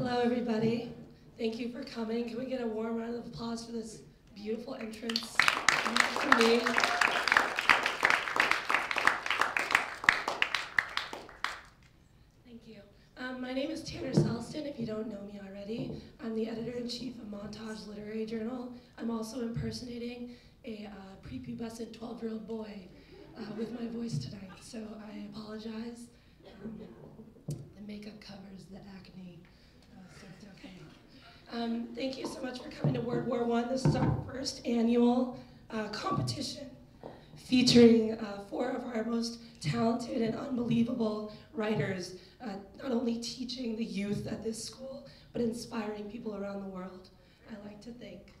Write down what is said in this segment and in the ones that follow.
Hello, everybody. Thank you for coming. Can we get a warm round of applause for this beautiful entrance for me? Thank you. My name is Tanner Selston, if you don't know me already. I'm the editor-in-chief of Montage Literary Journal. I'm also impersonating a prepubescent 12-year-old boy with my voice tonight, so I apologize. The makeup covers the acne, so it's okay. Thank you so much for coming to World War I. This is our first annual competition featuring 4 of our most talented and unbelievable writers, not only teaching the youth at this school, but inspiring people around the world, I like to think.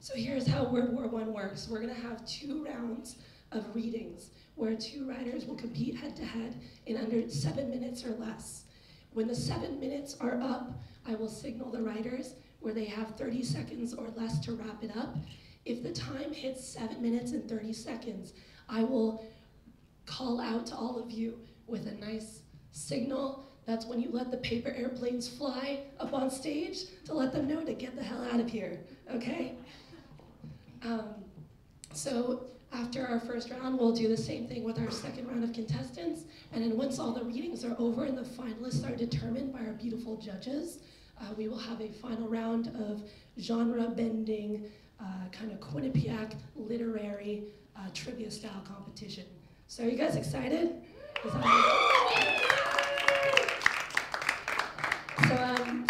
So here's how World War I works. We're gonna have 2 rounds of readings where 2 writers will compete head-to-head in under 7 minutes or less. When the 7 minutes are up, I will signal the writers where they have 30 seconds or less to wrap it up. If the time hits 7 minutes and 30 seconds, I will call out to all of you with a nice signal. That's when you let the paper airplanes fly up on stage to let them know to get the hell out of here, okay? So after our first round, we'll do the same thing with our second round of contestants. And then once all the readings are over and the finalists are determined by our beautiful judges, we will have a final round of genre-bending, kind of Quinnipiac literary trivia-style competition. So are you guys excited? So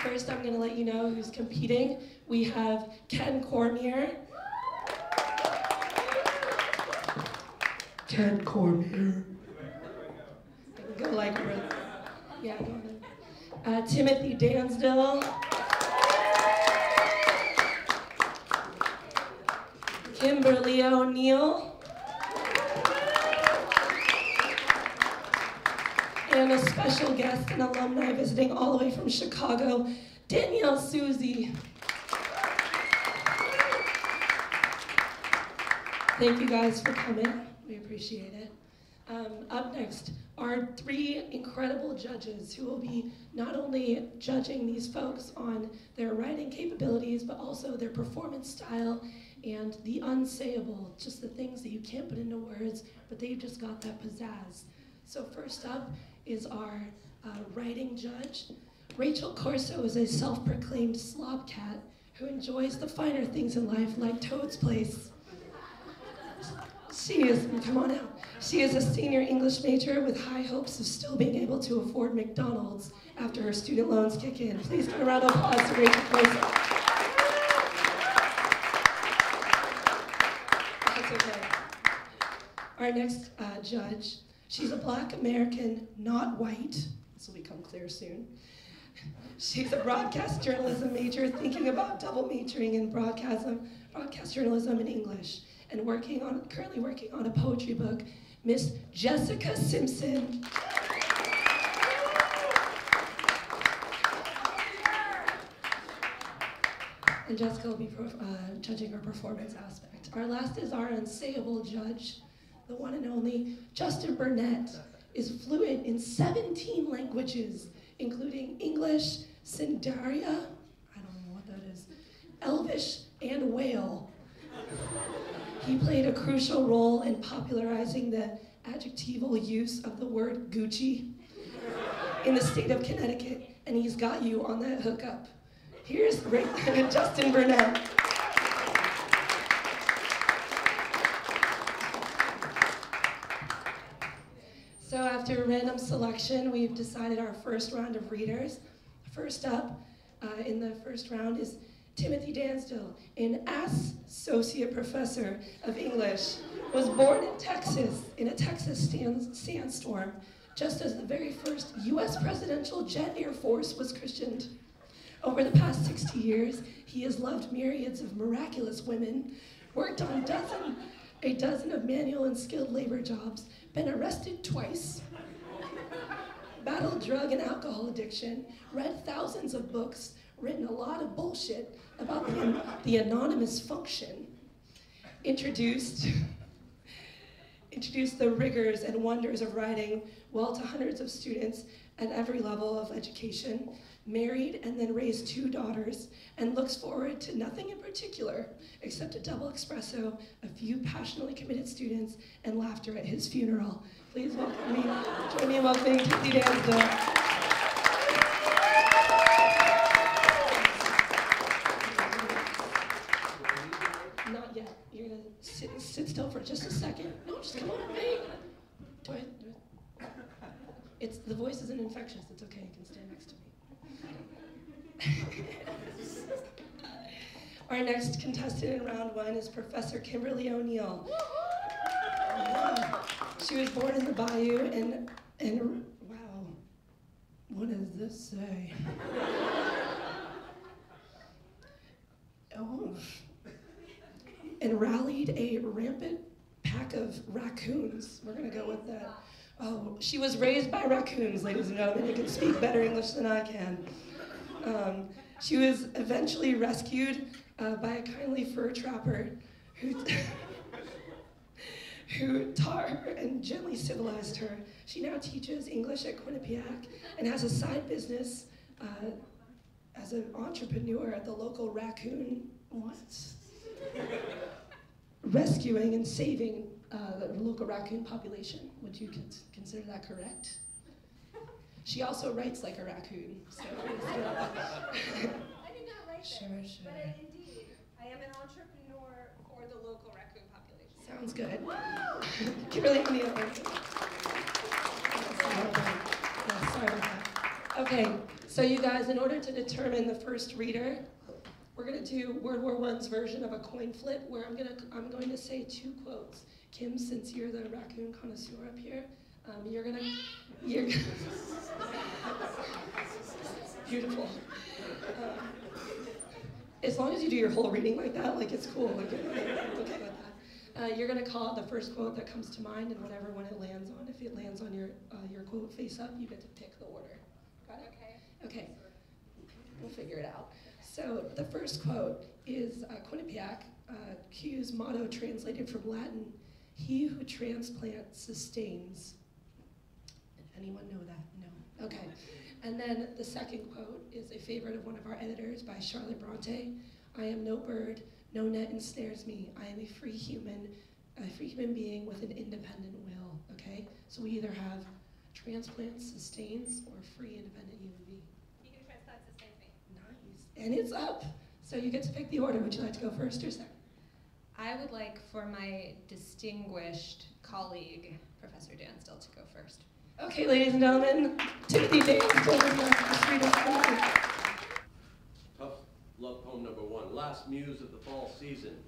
first I'm gonna let you know who's competing. We have Ken Cormier. Ken Cormier. Go like really. Yeah, go ahead. Timothy Dansdill. Kimberly O'Neill. And a special guest and alumni visiting all the way from Chicago, Danielle Suzy. Thank you guys for coming. We appreciate it. Up next are 3 incredible judges who will be not only judging these folks on their writing capabilities, but also their performance style and the unsayable, just the things that you can't put into words, but they've just got that pizzazz. So first up is our writing judge. Rachel Corso is a self-proclaimed slob cat who enjoys the finer things in life like Toad's Place. She is, come on out. She is a senior English major with high hopes of still being able to afford McDonald's after her student loans kick in. Please give a round of applause to Rachel Corso. That's okay. Our next judge, she's a Black American, not white. This will become clear soon. She's a broadcast journalism major thinking about double majoring in broadcast journalism and English, and currently working on a poetry book, Miss Jessica Simpson. And Jessica will be judging our performance aspect. Our last is our unsayable judge, the one and only Justin Burnett, is fluent in 17 languages, including English, Sindaria, I don't know what that is, Elvish, and Whale. He played a crucial role in popularizing the adjectival use of the word Gucci in the state of Connecticut, and he's got you on that hookup. Here's Justin Burnett. So after random selection, we've decided our first round of readers. First up in the first round is Timothy Dansdill, an associate professor of English, was born in Texas in a Texas sandstorm, just as the very first US presidential jet Air Force was christened. Over the past 60 years, he has loved myriads of miraculous women, worked on a dozen of manual and skilled labor jobs, been arrested twice, battled drug and alcohol addiction, read thousands of books, written a lot of bullshit about the anonymous function, introduced the rigors and wonders of writing well to hundreds of students at every level of education, married, and then raised 2 daughters, and looks forward to nothing in particular except a double espresso, a few passionately committed students, and laughter at his funeral. Please welcome me, join me in welcoming Casey Dansdill. Not yet. You're gonna sit still for just a second. No, just come on, wait. Do it. The voice isn't infectious. It's okay. You can stand next to me. Our next contestant in round 1 is Professor Kimberly O'Neill. She was born in the Bayou, and wow, what does this say? Oh. And rallied a rampant pack of raccoons. We're gonna go with that. Oh, she was raised by raccoons, ladies and gentlemen. You can speak better English than I can. She was eventually rescued by a kindly fur trapper who taught her and gently civilized her. She now teaches English at Quinnipiac and has a side business as an entrepreneur at the local raccoon, rescuing and saving the local raccoon population. Would you consider that correct? She also writes like a raccoon. So I do not write that, but indeed, I am an entrepreneur for the local raccoon population. Sounds good. Kimberly O'Neill. Sorry about that. Okay, so you guys, in order to determine the first reader, we're going to do World War I's version of a coin flip, where I'm going to say 2 quotes. Kim, since you're the raccoon connoisseur up here, you're gonna beautiful. As long as you do your whole reading like that, like it's cool. Like, okay with that. You're gonna call out the first quote that comes to mind, and whatever one it lands on. If it lands on your quote face up, you get to pick the order. Got it? Okay. Okay. We'll figure it out. So the first quote is Quinnipiac Q's motto, translated from Latin: "He who transplants sustains." Anyone know that? No. Okay. And then the second quote is a favorite of one of our editors by Charlotte Bronte: "I am no bird, no net ensnares me. I am a free human being with an independent will." Okay? So we either have transplant sustains or free independent human being. You can transplant sustains me. Nice. And it's up. So you get to pick the order. Would you like to go first or second? I would like for my distinguished colleague, Professor Dansdill, to go first. Okay, ladies and gentlemen, Timothy Dansdill. Tough love poem number 1, last muse of the fall season.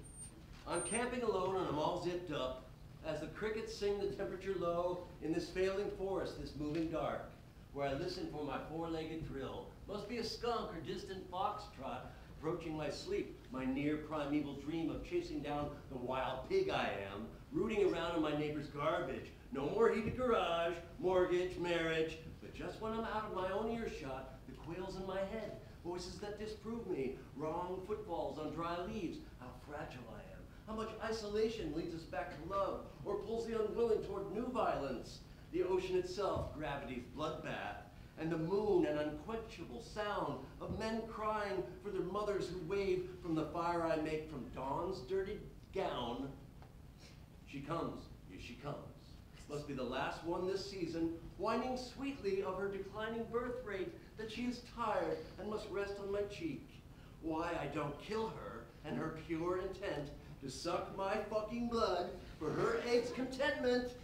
I'm camping alone and I'm all zipped up as the crickets sing the temperature low in this failing forest, this moving dark, where I listen for my 4-legged drill. Must be a skunk or distant foxtrot approaching my sleep, my near primeval dream of chasing down the wild pig I am, rooting around in my neighbor's garbage. No more heated garage, mortgage, marriage, but just when I'm out of my own earshot, the quails in my head, voices that disprove me, wrong footfalls on dry leaves, how fragile I am, how much isolation leads us back to love, or pulls the unwilling toward new violence, the ocean itself, gravity's bloodbath, and the moon, an unquenchable sound of men crying for their mothers who wave from the fire I make from dawn's dirty gown. She comes, here she comes. Must be the last one this season, whining sweetly of her declining birth rate, that she is tired and must rest on my cheek. Why I don't kill her and her pure intent to suck my fucking blood for her egg's contentment,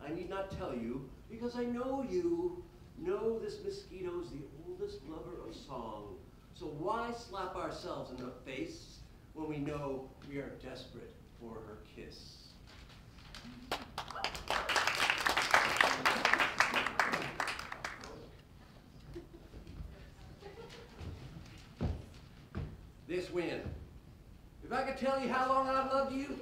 I need not tell you, because I know you. Know this mosquito's the oldest lover of song. So why slap ourselves in the face when we know we are desperate for her kiss? This wind. If I could tell you how long I've loved you,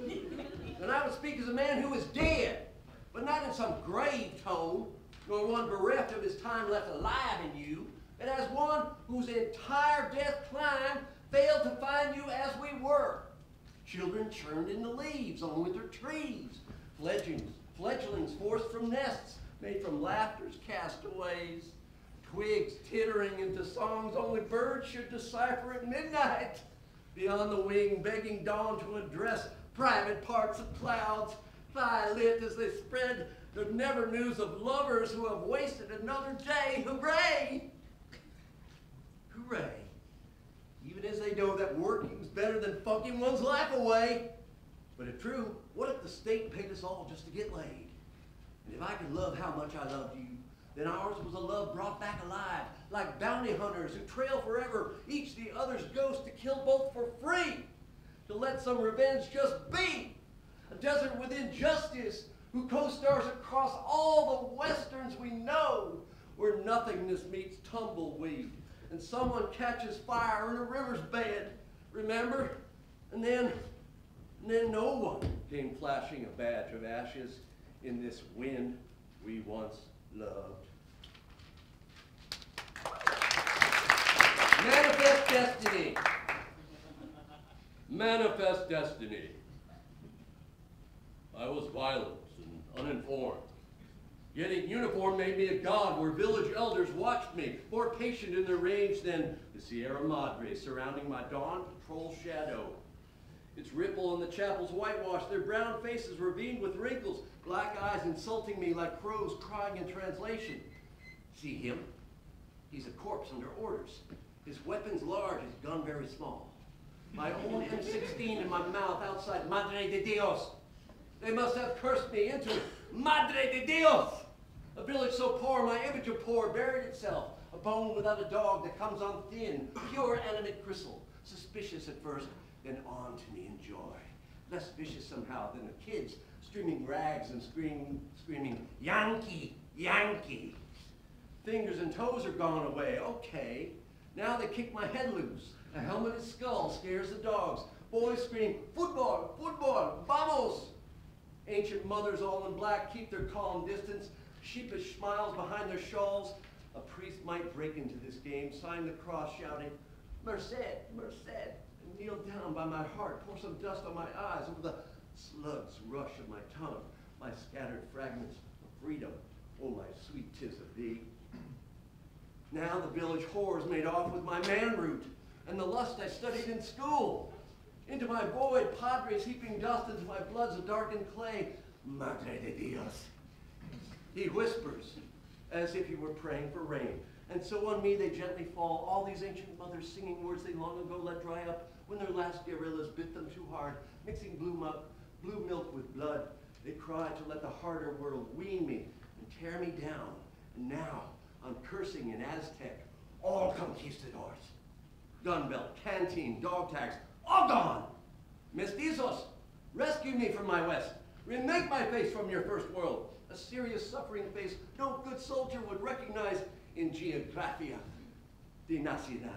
then I would speak as a man who is dead, but not in some grave tone, nor one bereft of his time left alive in you, but as one whose entire death climb failed to find you as we were. Children churned in the leaves on winter trees, fledglings forced from nests made from laughter's castaways, twigs tittering into songs only birds should decipher at midnight. Beyond the wing, begging dawn to address private parts of clouds, thigh lit as they spread the never news of lovers who have wasted another day. Hooray! Hooray! Even as they know that working's better than fucking one's life away. But if true, what if the state paid us all just to get laid? And if I could love how much I loved you, then ours was a love brought back alive, like bounty hunters who trail forever, each the other's ghost to kill both for free, to let some revenge just be. A desert with injustice who co-stars across all the westerns we know, where nothingness meets tumbleweed, and someone catches fire in a river's bed, remember? And then no one came flashing a badge of ashes in this wind we once loved. Manifest destiny. Manifest destiny. I was violent and uninformed. Getting uniform made me a god where village elders watched me, more patient in their range than the Sierra Madre surrounding my dawn patrol shadow. Its ripple in the chapel's whitewash, their brown faces raveined with wrinkles, black eyes insulting me like crows crying in translation. See him? He's a corpse under orders. His weapon's large, his gun very small. My own M16 in my mouth outside Madre de Dios. They must have cursed me into it. Madre de Dios! A village so poor, my image of poor buried itself. A bone without a dog that comes on thin, pure animate gristle. Suspicious at first, then on to me in joy. Less vicious somehow than the kids, streaming rags and screaming, Yankee, Yankee. Fingers and toes are gone away, okay. Now they kick my head loose. A helmeted skull scares the dogs. Boys scream, football, football, vamos! Ancient mothers all in black keep their calm distance, sheepish smiles behind their shawls. A priest might break into this game, sign the cross shouting, Merced, Merced, and kneel down by my heart, pour some dust on my eyes over the slug's rush of my tongue, my scattered fragments of freedom. Oh, my sweet tis of thee. Now the village whores made off with my man root and the lust I studied in school. Into my void, padres heaping dust into my blood's a darkened clay. Madre de Dios. He whispers, as if he were praying for rain. And so on me they gently fall, all these ancient mothers singing words they long ago let dry up when their last guerrillas bit them too hard, mixing blue milk with blood. They cry to let the harder world wean me and tear me down. And now I'm cursing in Aztec, all conquistadors. Gun belt, canteen, dog tags, all gone. Mestizos, rescue me from my west. Remake my face from your first world. A serious suffering face no good soldier would recognize in Geographia de Nacional.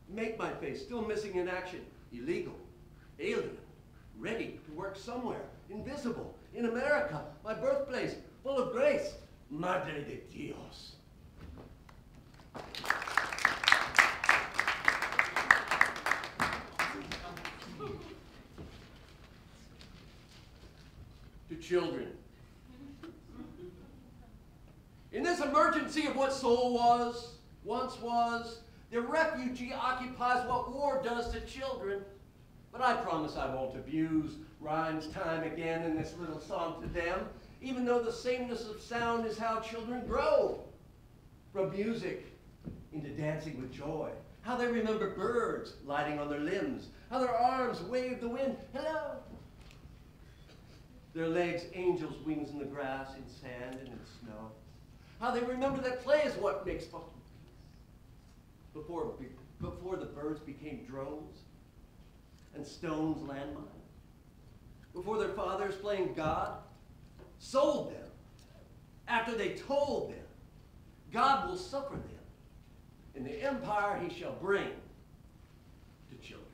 Make my face still missing in action. Illegal, alien, ready to work somewhere, invisible, in America, my birthplace, full of grace. Madre de Dios. To children. In this emergency of what soul was, once was, the refugee occupies what war does to children. But I promise I won't abuse rhymes time again in this little song to them, even though the sameness of sound is how children grow. From music into dancing with joy. How they remember birds lighting on their limbs. How their arms wave the wind, hello. Their legs, angels' wings in the grass, in sand, and in snow. How they remember that play is what makes fun. Before the birds became drones and stones landmines. Before their fathers playing God sold them. After they told them, God will suffer them. In the empire he shall bring to children.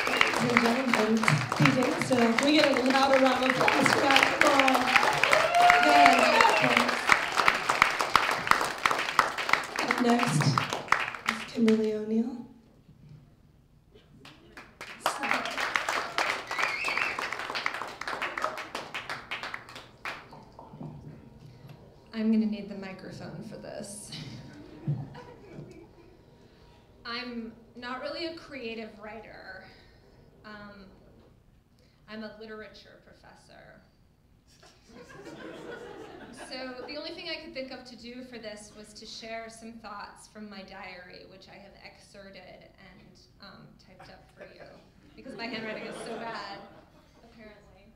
Ladies and gentlemen, DJ, so can we get a louder round of applause for that? Come on. Man. Up next is Kimberly O'Neill. I'm gonna need the microphone for this. I'm not really a creative writer. I'm a literature professor. So the only thing I could think of to do for this was to share some thoughts from my diary, which I have excerpted and typed up for you, because my handwriting is so bad, apparently.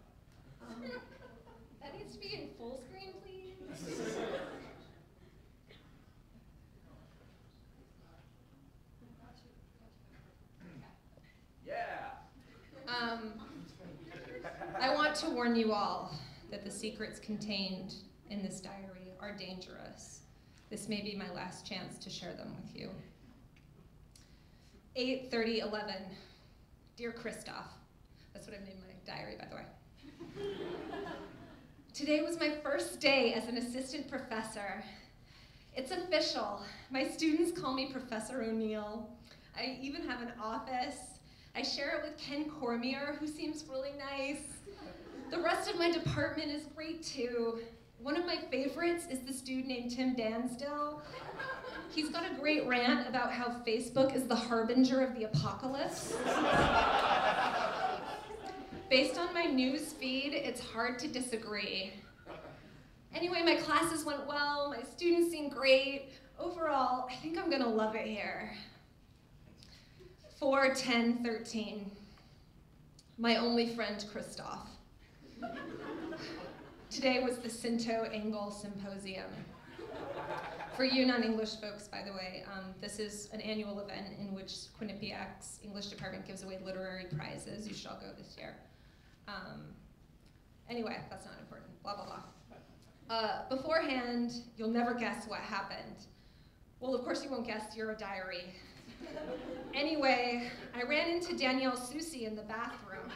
That needs to be in full screen, please. I want to warn you all that the secrets contained in this diary are dangerous. This may be my last chance to share them with you. 8:30:11. Dear Christoph. That's what I named my diary, by the way. Today was my first day as an assistant professor. It's official. My students call me Professor O'Neill. I even have an office. I share it with Ken Cormier, who seems really nice. The rest of my department is great too. One of my favorites is this dude named Tim Dansdill. He's got a great rant about how Facebook is the harbinger of the apocalypse. Based on my news feed, it's hard to disagree. Anyway, my classes went well, my students seem great. Overall, I think I'm gonna love it here. 4:10:13. My only friend, Christoph. Today was the Cinto Engel Symposium. For you non-English folks, by the way, this is an annual event in which Quinnipiac's English department gives away literary prizes. You shall go this year. Anyway, that's not important, blah, blah, blah. Beforehand, you'll never guess what happened. Well, of course you won't guess, you're a diary. Anyway, I ran into Danielle Suzy in the bathroom.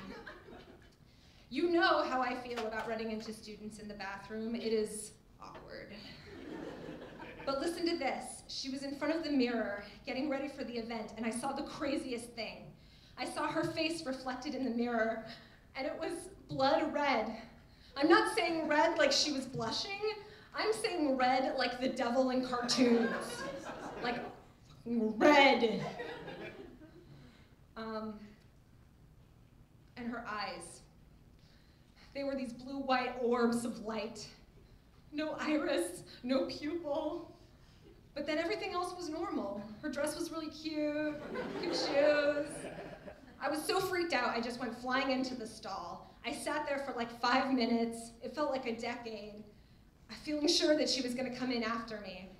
You know how I feel about running into students in the bathroom. It is awkward. But listen to this. She was in front of the mirror, getting ready for the event, and I saw the craziest thing. I saw her face reflected in the mirror, and it was blood red. I'm not saying red like she was blushing. I'm saying red like the devil in cartoons. Like, red. And her eyes. They were these blue-white orbs of light. No iris, no pupil. But then everything else was normal. Her dress was really cute, good shoes. I was so freaked out, I just went flying into the stall. I sat there for like 5 minutes. It felt like a decade. Feeling sure that she was gonna come in after me.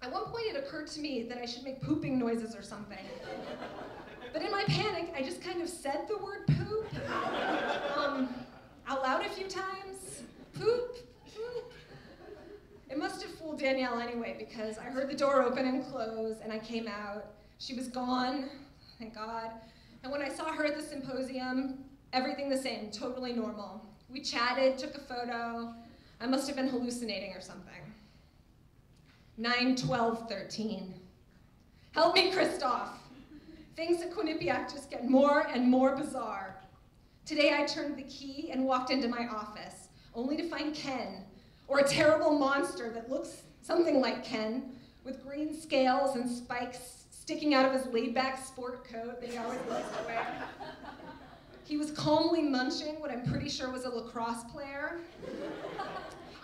At one point, it occurred to me that I should make pooping noises or something. But in my panic, I just kind of said the word poop out loud a few times. Poop, poop. It must have fooled Danielle anyway, because I heard the door open and close, and I came out. She was gone, thank God. And when I saw her at the symposium, everything the same, totally normal. We chatted, took a photo. I must have been hallucinating or something. 9:12:13. Help me, Christoph. Things at Quinnipiac just get more and more bizarre. Today I turned the key and walked into my office, only to find Ken, or a terrible monster that looks something like Ken, with green scales and spikes sticking out of his laid-back sport coat that he always likes to wear. He was calmly munching what I'm pretty sure was a lacrosse player.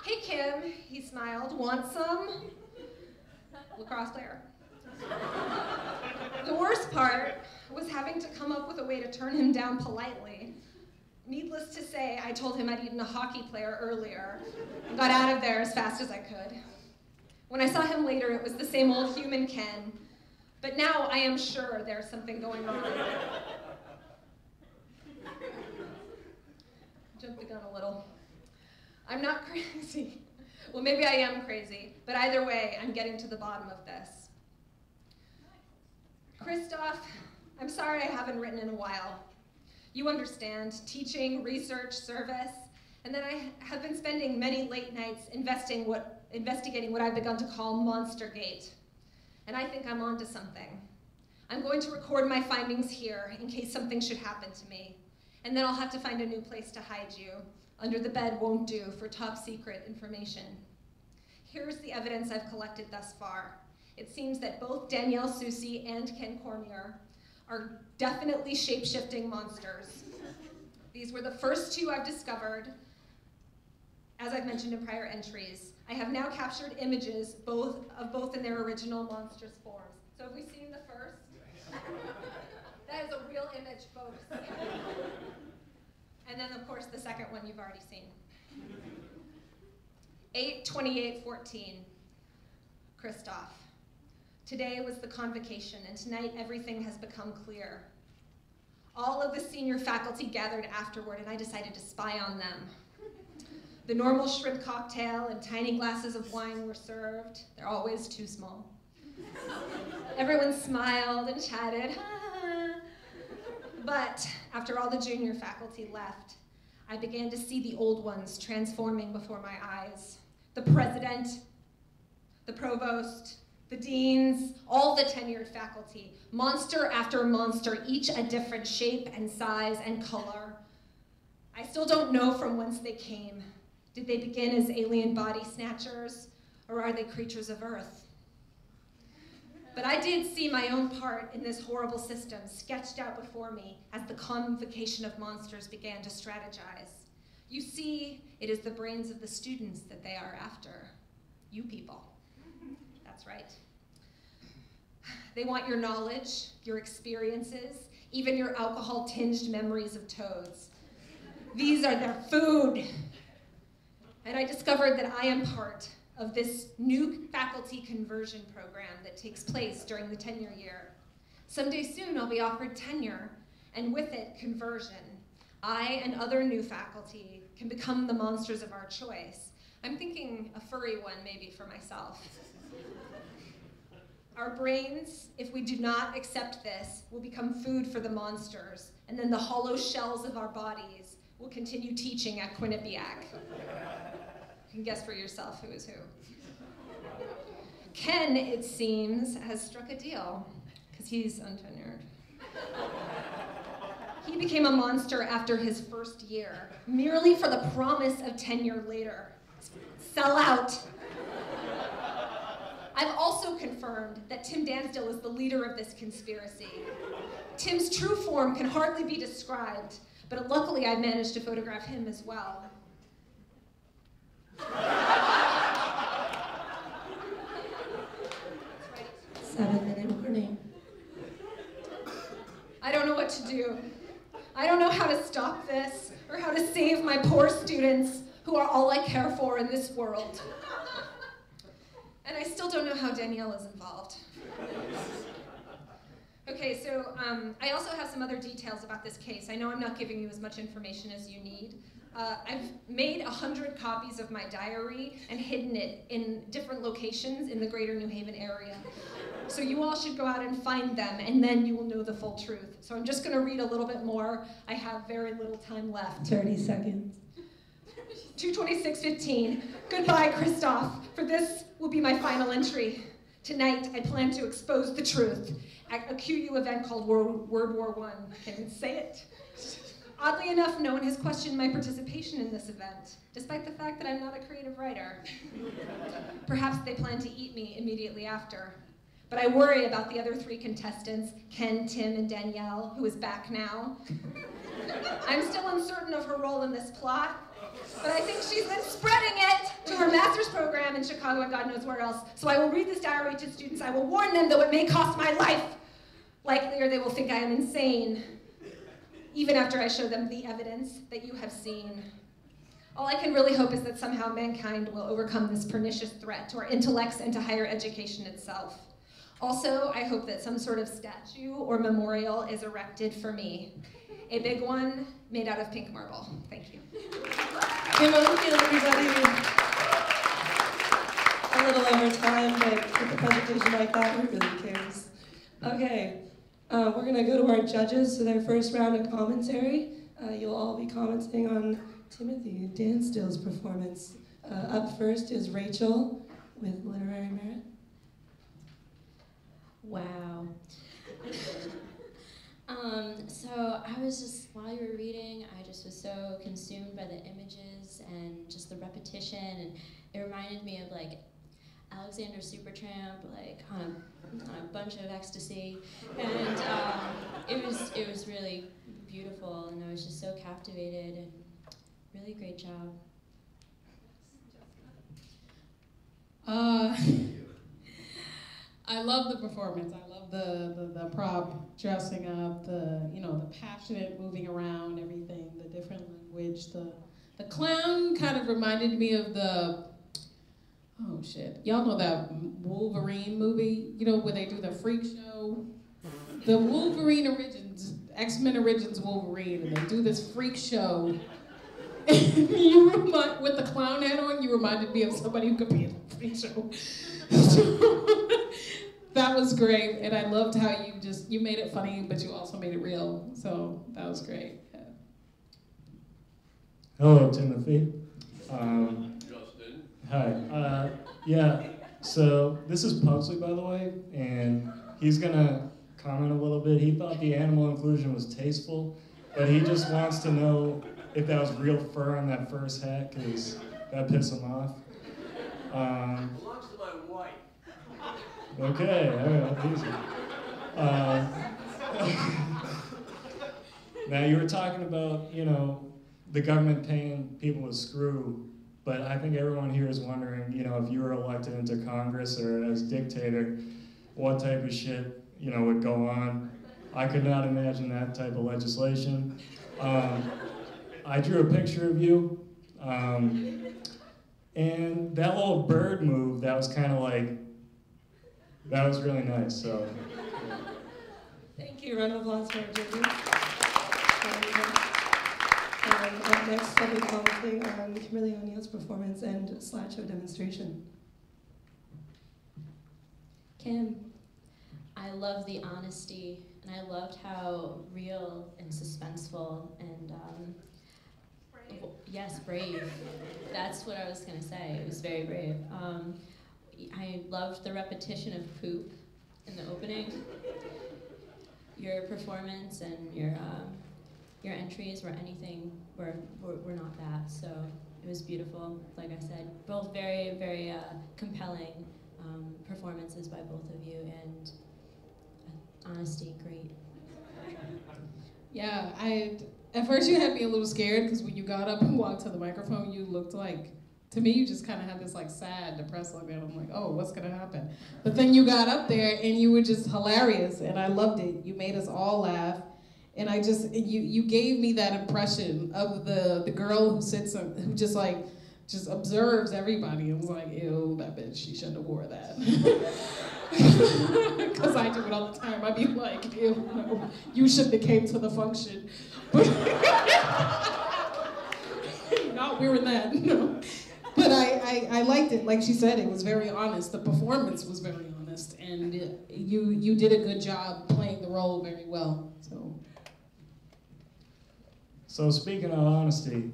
Hey, Kim, he smiled, want some? Lacrosse player. The worst part was having to come up with a way to turn him down politely. Needless to say, I told him I'd eaten a hockey player earlier and got out of there as fast as I could. When I saw him later, it was the same old human Ken, but now I am sure there's something going on. Jumped the gun a little. I'm not crazy. Well, maybe I am crazy, but either way, I'm getting to the bottom of this. Christoph, I'm sorry I haven't written in a while. You understand, teaching, research, service, and then I have been spending many late nights investigating what I've begun to call Monstergate. And I think I'm onto something. I'm going to record my findings here in case something should happen to me. And then I'll have to find a new place to hide you. Under the bed won't do for top secret information. Here's the evidence I've collected thus far. It seems that both Danielle Suzy and Ken Cormier are definitely shape-shifting monsters. These were the first two I've discovered, as I've mentioned in prior entries. I have now captured images both in their original monstrous forms. So have we seen the first? That is a real image, folks. And then, of course, the second one you've already seen. 8/28/14, Christoph. Today was the convocation, and tonight everything has become clear. All of the senior faculty gathered afterward, and I decided to spy on them. The normal shrimp cocktail and tiny glasses of wine were served. They're always too small. Everyone smiled and chatted. But after all the junior faculty left, I began to see the old ones transforming before my eyes. The president, the provost, the deans, all the tenured faculty, monster after monster, each a different shape and size and color. I still don't know from whence they came. Did they begin as alien body snatchers, or are they creatures of Earth? But I did see my own part in this horrible system sketched out before me as the convocation of monsters began to strategize. You see, it is the brains of the students that they are after. You people. That's right. They want your knowledge, your experiences, even your alcohol-tinged memories of toads. These are their food. And I discovered that I am part of this new faculty conversion program that takes place during the tenure year. Someday soon I'll be offered tenure, and with it, conversion. I and other new faculty can become the monsters of our choice. I'm thinking a furry one maybe for myself. Our brains, if we do not accept this, will become food for the monsters, and then the hollow shells of our bodies will continue teaching at Quinnipiac. You can guess for yourself who is who. Ken, it seems, has struck a deal, because he's untenured. He became a monster after his first year, merely for the promise of tenure later. Sell out. I've also confirmed that Tim Dansdill is the leader of this conspiracy. Tim's true form can hardly be described, but luckily I managed to photograph him as well. 7-minute warning. I don't know what to do. I don't know how to stop this or how to save my poor students who are all I care for in this world. And I still don't know how Danielle is involved. Okay, so I also have some other details about this case. I know I'm not giving you as much information as you need. I've made 100 copies of my diary and hidden it in different locations in the greater New Haven area. So you all should go out and find them, and then you will know the full truth. So I'm just going to read a little bit more. I have very little time left. 30 seconds. 2/26/15. Goodbye, Christoph, for this will be my final entry. Tonight, I plan to expose the truth at a QU event called World War I. Can you say it? Oddly enough, no one has questioned my participation in this event, despite the fact that I'm not a creative writer. Perhaps they plan to eat me immediately after. But I worry about the other 3 contestants, Ken, Tim, and Danielle, who is back now. I'm still uncertain of her role in this plot, but I think she's been spreading it to her master's program in Chicago and God knows where else. So I will read this diary to students. I will warn them, though it may cost my life. Likelier they will think I am insane, even after I show them the evidence that you have seen. All I can really hope is that somehow mankind will overcome this pernicious threat to our intellects and to higher education itself. Also, I hope that some sort of statue or memorial is erected for me. A big one made out of pink marble. Thank you. Give a hand, everybody. A little over time, but with a presentation like that, who really cares? Okay, we're going to go to our judges for their first round of commentary. You'll all be commenting on Timothy Dansdill's performance. Up first is Rachel with Literary Merit. Wow. So I was just, while you were reading, I just was so consumed by the images and just the repetition, and it reminded me of like Alexander Supertramp, like on a bunch of ecstasy, and it was really beautiful, and I was just so captivated, and really great job. I love the performance. I love the prop dressing up, the passionate moving around, everything, the different language. The clown kind of reminded me of the, oh shit, y'all know that Wolverine movie, where they do the freak show? The Wolverine Origins, X-Men Origins Wolverine, and they do this freak show. And with the clown hat on, you reminded me of somebody who could be in a freak show. So, that was great, and I loved how you made it funny, but you also made it real. So that was great. Yeah. Hello, Timothy. Justin. Hi. Yeah, so this is Pugsley, by the way, and he's gonna comment a little bit. He thought the animal inclusion was tasteful, but he just wants to know if that was real fur on that first hat, because that pissed him off. Belongs to my wife. Okay, all right, easy. Now, you were talking about, the government paying people to screw, but I think everyone here is wondering, if you were elected into Congress or as dictator, what type of shit, would go on. I could not imagine that type of legislation. I drew a picture of you, and that little bird move, that was kind of like, that was really nice, so. Thank you. Round of applause for Jimmy. Up next, I'll be commenting on Kimberly O'Neill's performance and slideshow demonstration. Kim, I love the honesty, and I loved how real and suspenseful and yes, brave. That's what I was gonna say. It was very brave. I loved the repetition of poop in the opening. Your performance and your entries were not that. So it was beautiful. Like I said, both very, very compelling performances by both of you, and honesty, great. Yeah, at first you had me a little scared because when you got up and walked to the microphone, you looked like, to me, you just kind of had this like sad, depressed look, and I'm like, oh, what's gonna happen? But then you got up there and you were just hilarious, and I loved it. You made us all laugh, and you gave me that impression of the girl who who just observes everybody and was like, ew, that bitch, she shouldn't have wore that. Because I do it all the time. I'd be like, ew, no, you shouldn't have came to the function. But not wearing that, no. But I liked it. Like she said, it was very honest. The performance was very honest, and you did a good job playing the role very well. So speaking of honesty,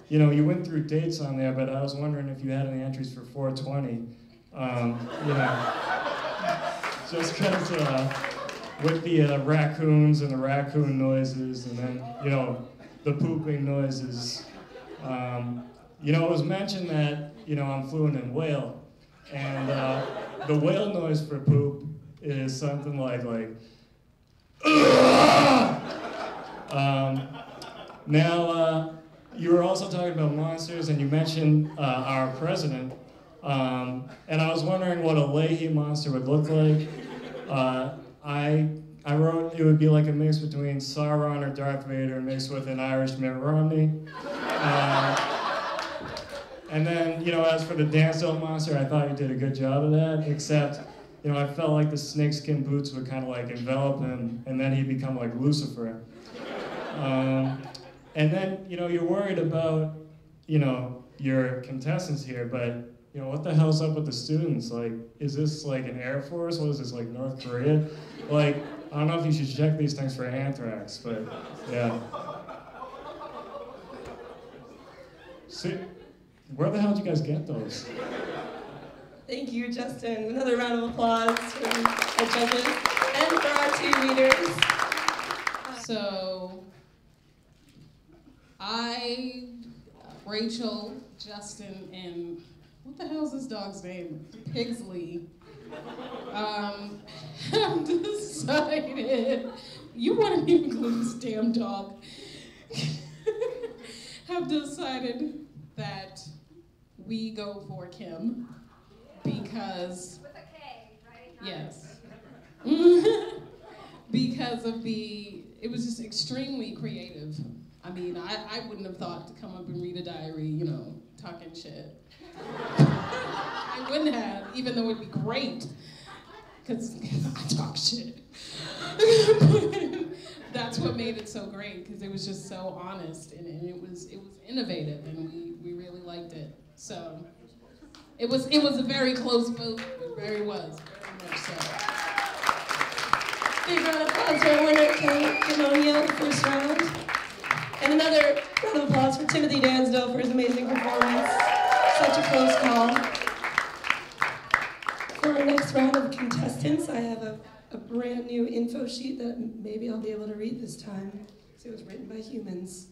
you went through dates on there, but I was wondering if you had any entries for 420. Just because with the raccoons and the raccoon noises, and then the pooping noises. It was mentioned that, I'm fluent in whale, and the whale noise for poop is something like now, you were also talking about monsters, and you mentioned our president, and I was wondering what a Leahy monster would look like. I wrote it would be like a mix between Sauron or Darth Vader mixed with an Irish Mitt Romney. And then, as for the Dansdill monster, I thought you did a good job of that, except, I felt like the snakeskin boots would kind of like envelop him, and then he'd become like Lucifer. And then, you're worried about, your contestants here, but, what the hell's up with the students? Like, is this like an Air Force? What is this, like North Korea? Like, I don't know if you should check these things for anthrax, but yeah. See, where the hell did you guys get those? Thank you, Justin. Another round of applause for our judges and for our two readers. So, Rachel, Justin, and what the hell is this dog's name? Pigsley. Have decided, you wanted me to include this damn dog, have decided that we go for Kim because, With a K, right? yes, because of it was just extremely creative. I mean, I wouldn't have thought to come up and read a diary, you know, talking shit. I wouldn't have, even though it'd be great, because I talk shit. That's what made it so great, because it was just so honest, and it was innovative, and we really liked it. So it was a very close vote. It very much so. Big round of applause for our winner, Kim O'Neill, the first round. And another round of applause for Timothy Dansdill for his amazing performance. Such a close call. For our next round of contestants, I have a brand new info sheet that maybe I'll be able to read this time, because it was written by humans.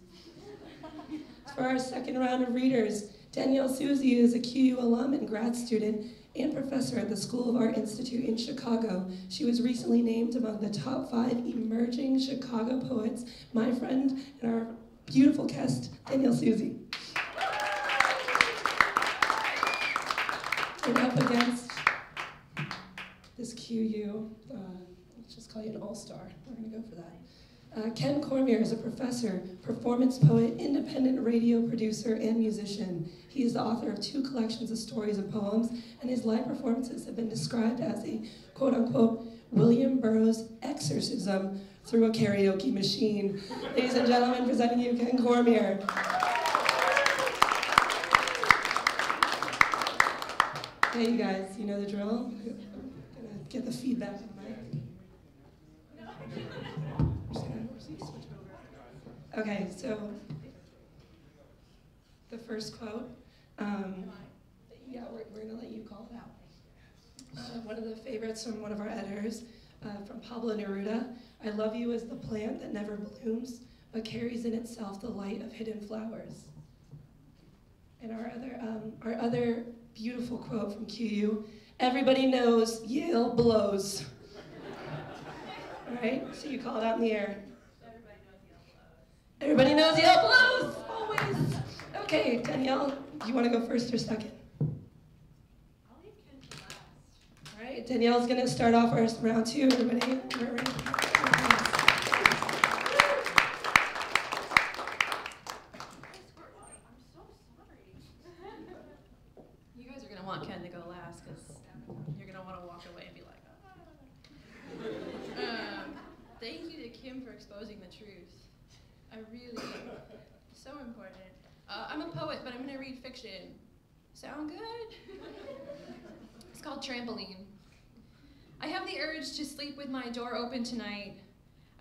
For our second round of readers, Danielle Suzy is a QU alum and grad student and professor at the School of Art Institute in Chicago. She was recently named among the top 5 emerging Chicago poets. My friend and our beautiful guest, Danielle Suzy. And up against this QU, let's just call you an all-star. We're gonna go for that. Ken Cormier is a professor, performance poet, independent radio producer, and musician. He is the author of 2 collections of stories and poems, and his live performances have been described as a quote-unquote William Burroughs exorcism through a karaoke machine. Ladies and gentlemen, presenting you Ken Cormier. Hey, you guys, you know the drill? I'm gonna get the feedback on the mic. Okay, so the first quote, yeah, we're gonna let you call it out. One of the favorites from one of our editors, from Pablo Neruda. I love you as the plant that never blooms, but carries in itself the light of hidden flowers. And our other beautiful quote from QU, everybody knows Yale blows. All right, so you call it out in the air. Everybody knows Yale blows, always. Okay, Danielle, do you want to go first or second? I'll leave Ken for last. All right, Danielle's going to start off our round 2. Everybody, we're ready. You guys are going to want Ken to go last, because you're going to want to walk away and be like, ah. Thank you to Kim for exposing the truth. I really, so important. I'm a poet, but I'm gonna read fiction. Sound good? It's called Trampoline. I have the urge to sleep with my door open tonight.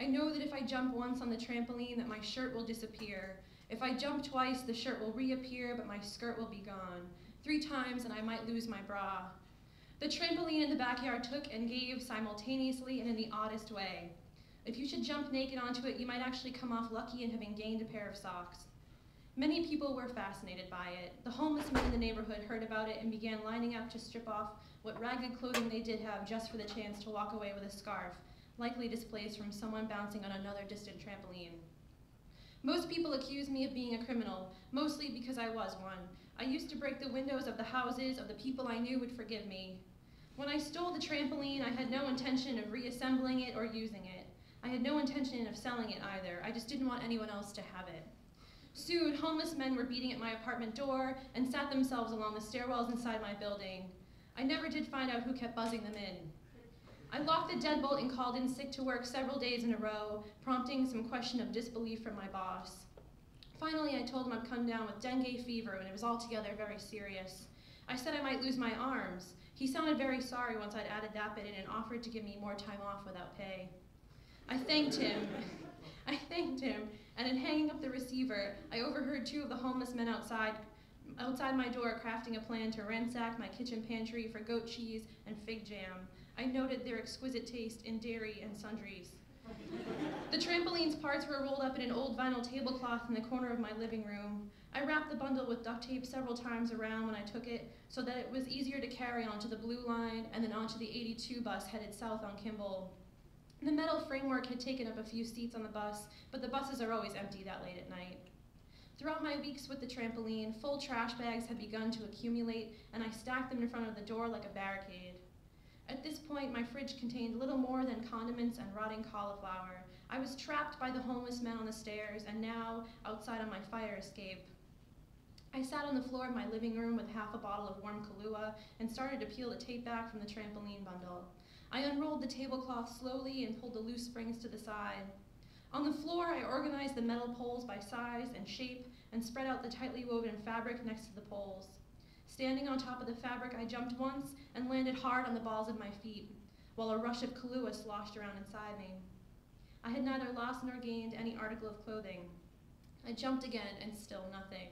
I know that if I jump once on the trampoline that my shirt will disappear. If I jump twice, the shirt will reappear, but my skirt will be gone. 3 times and I might lose my bra. The trampoline in the backyard took and gave simultaneously and in the oddest way. If you should jump naked onto it, you might actually come off lucky in having gained a pair of socks. Many people were fascinated by it. The homeless men in the neighborhood heard about it and began lining up to strip off what ragged clothing they did have just for the chance to walk away with a scarf, likely displaced from someone bouncing on another distant trampoline. Most people accused me of being a criminal, mostly because I was one. I used to break the windows of the houses of the people I knew would forgive me. When I stole the trampoline, I had no intention of reassembling it or using it. I had no intention of selling it either. I just didn't want anyone else to have it. Soon, homeless men were beating at my apartment door and sat themselves along the stairwells inside my building. I never did find out who kept buzzing them in. I locked the deadbolt and called in sick to work several days in a row, prompting some question of disbelief from my boss. Finally, I told him I'd come down with dengue fever and it was altogether very serious. I said I might lose my arms. He sounded very sorry once I'd added that bit in and offered to give me more time off without pay. I thanked him, and in hanging up the receiver, I overheard 2 of the homeless men outside my door crafting a plan to ransack my kitchen pantry for goat cheese and fig jam. I noted their exquisite taste in dairy and sundries. The trampoline's parts were rolled up in an old vinyl tablecloth in the corner of my living room. I wrapped the bundle with duct tape several times around when I took it so that it was easier to carry onto the Blue Line and then onto the 82 bus headed south on Kimball. The metal framework had taken up a few seats on the bus, but the buses are always empty that late at night. Throughout my weeks with the trampoline, full trash bags had begun to accumulate, and I stacked them in front of the door like a barricade. At this point, my fridge contained little more than condiments and rotting cauliflower. I was trapped by the homeless men on the stairs, and now outside on my fire escape. I sat on the floor of my living room with half a bottle of warm Kahlua and started to peel the tape back from the trampoline bundle. I unrolled the tablecloth slowly and pulled the loose springs to the side. On the floor, I organized the metal poles by size and shape and spread out the tightly woven fabric next to the poles. Standing on top of the fabric, I jumped once and landed hard on the balls of my feet, while a rush of Kahlua sloshed around inside me. I had neither lost nor gained any article of clothing. I jumped again, and still nothing.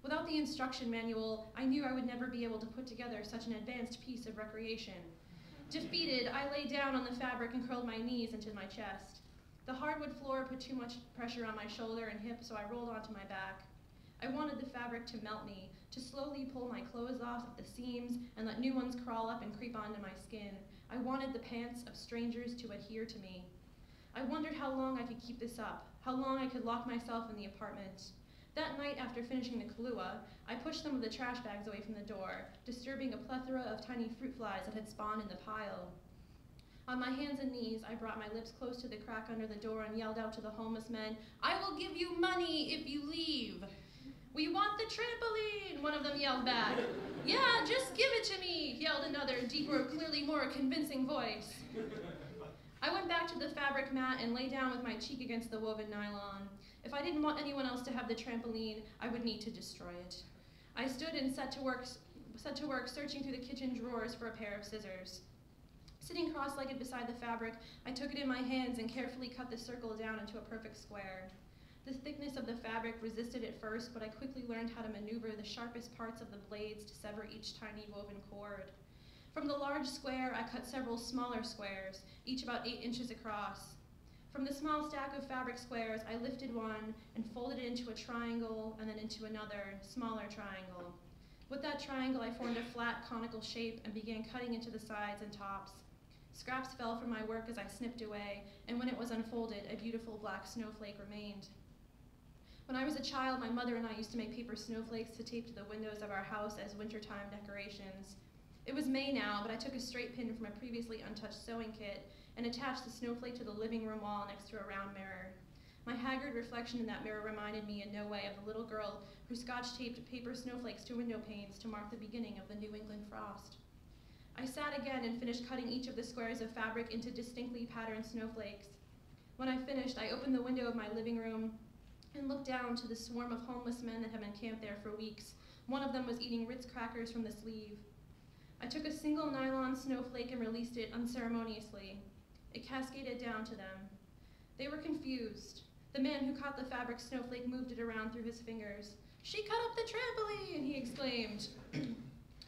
Without the instruction manual, I knew I would never be able to put together such an advanced piece of recreation. Defeated, I lay down on the fabric and curled my knees into my chest. The hardwood floor put too much pressure on my shoulder and hip, so I rolled onto my back. I wanted the fabric to melt me, to slowly pull my clothes off at the seams and let new ones crawl up and creep onto my skin. I wanted the pants of strangers to adhere to me. I wondered how long I could keep this up, how long I could lock myself in the apartment. That night, after finishing the Kahlua, I pushed some of the trash bags away from the door, disturbing a plethora of tiny fruit flies that had spawned in the pile. On my hands and knees, I brought my lips close to the crack under the door and yelled out to the homeless men, "I will give you money if you leave." "We want the trampoline," one of them yelled back. "Yeah, just give it to me," yelled another, deeper, clearly more convincing voice. I went back to the fabric mat and lay down with my cheek against the woven nylon. If I didn't want anyone else to have the trampoline, I would need to destroy it. I stood and set to work searching through the kitchen drawers for a pair of scissors. Sitting cross-legged beside the fabric, I took it in my hands and carefully cut the circle down into a perfect square. The thickness of the fabric resisted at first, but I quickly learned how to maneuver the sharpest parts of the blades to sever each tiny woven cord. From the large square, I cut several smaller squares, each about 8 inches across. From the small stack of fabric squares, I lifted one and folded it into a triangle and then into another, smaller triangle. With that triangle, I formed a flat, conical shape and began cutting into the sides and tops. Scraps fell from my work as I snipped away, and when it was unfolded, a beautiful black snowflake remained. When I was a child, my mother and I used to make paper snowflakes to tape to the windows of our house as wintertime decorations. It was May now, but I took a straight pin from a previously untouched sewing kit and attached the snowflake to the living room wall next to a round mirror. My haggard reflection in that mirror reminded me in no way of the little girl who scotch-taped paper snowflakes to window panes to mark the beginning of the New England frost. I sat again and finished cutting each of the squares of fabric into distinctly patterned snowflakes. When I finished, I opened the window of my living room and looked down to the swarm of homeless men that had been camped there for weeks. One of them was eating Ritz crackers from the sleeve. I took a single nylon snowflake and released it unceremoniously. It cascaded down to them. They were confused. The man who caught the fabric snowflake moved it around through his fingers. "She cut up the trampoline," he exclaimed.